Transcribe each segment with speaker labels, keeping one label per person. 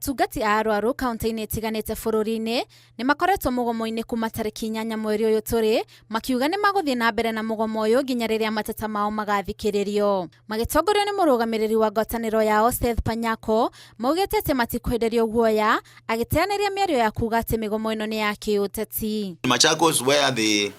Speaker 1: Atungati a arwaru kaunti-inĩ itiganĩte bũrũri-inĩ nĩ makoretwo mũgomo-inĩ kuma tarĩki 8 mweri ũyũ tũrĩ, makiuga nĩ magũthiĩ na mbere na mũgomo ũyũ nginya rĩrĩa mateta mao magathikĩrĩrio. Magĩtongorio nĩ mũrũgamĩrĩri wa ngwatanĩro yao Seth Panyako, maugĩte atĩ matikwenderio guoya, agĩteanĩria mĩario ya kuga atĩ mĩgomo ĩno nĩ ya kĩũteti.
Speaker 2: Machakos, where the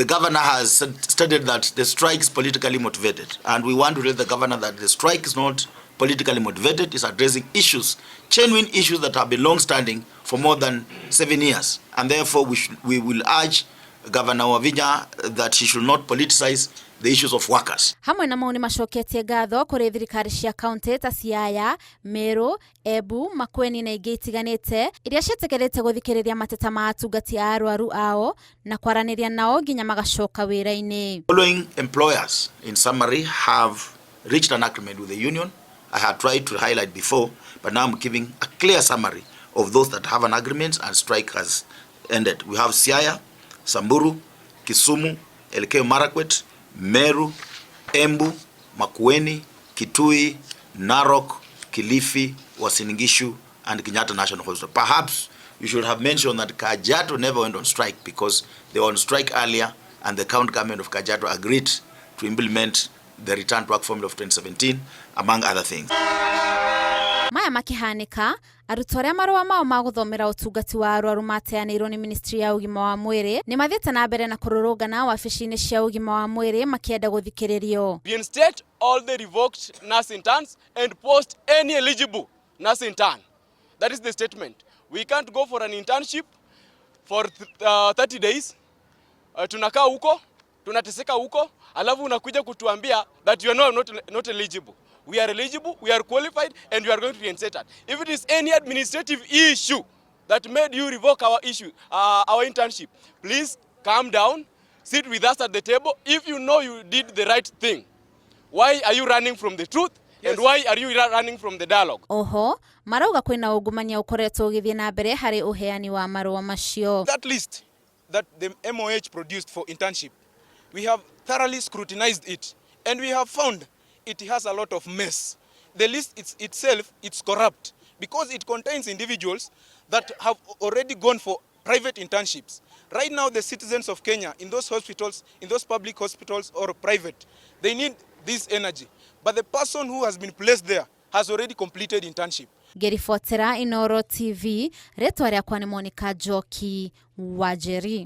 Speaker 2: governor has stated that the strike is politically motivated, and we want to tell the governor that the strike is not politically motivated, is addressing issues, genuine issues that have been long-standing for more than 7 years, and therefore we will urge Governor Wavinya that he should not politicize the issues of workers.
Speaker 1: Hamwe na mau nĩ macoketie ngatho kũrĩ thirikari cia kaunti ta Siaya, Meru, Embu, Makueni na ingĩ itiganĩte iria ciĩtĩkĩrĩte gũthikĩrĩria mateta ma atungati a arwaru ao na kwaranĩria nao nginya magacoka wĩra-inĩ.
Speaker 2: Following employers, in summary, have reached an agreement with the union. I had tried to highlight before, but now I'm giving a clear summary of those that have an agreement and strike has ended. We have Siaya, Samburu, Kisumu, Elgeyo Marakwet, Meru, Embu, Makueni, Kitui, Narok, Kilifi, Uasin Gishu, and Kenyatta National Hospital. Perhaps you should have mentioned that Kajiado never went on strike because they were on strike earlier, and the county government of Kajiado agreed to implement the return to work formula of 2017, among other things.
Speaker 1: Maya makihanika, arutwo arĩa marũa mao ma gũthomera ũtungati wa arwaru mateanĩirwo nĩ Ministry ya ũgima wa mwĩrĩ nĩ mathiĩte na mbere na kũrũrũngana wabici-inĩ cia ũgima wa mwĩrĩ makĩenda gũthikĩrĩrio.
Speaker 3: Reinstate all the revoked nurse interns and post any eligible nurse intern. That is the statement. We can't go for an internship for 30 days. Tunakaa huko, tunateseka huko, alafu unakuja kutuambia that you are not eligible. We are eligible, we are qualified, and we are going to reinstate that. If it is any administrative issue that made you revoke our internship, please calm down, sit with us at the table. If you know you did the right thing, why are you running from the truth? Yes. And why are you running from the dialogue?
Speaker 1: Oho, marauga kwĩna ungumania ũkoretwo ũgĩthiĩ na mbere harĩ ũheani wa marũa macio.
Speaker 4: That list that the MOH produced for internship, we have thoroughly scrutinized it, and we have found it has a lot of mess. The list itself, it's corrupt because it contains individuals that have already gone for private internships. Right now, the citizens of Kenya in those hospitals, in those public hospitals or private, they need this energy. But the person who has been placed there has already completed internship.
Speaker 1: Ngĩribotera Inooro TV, rĩtwa rĩakwa nĩ Monica Njoki Wanjeri.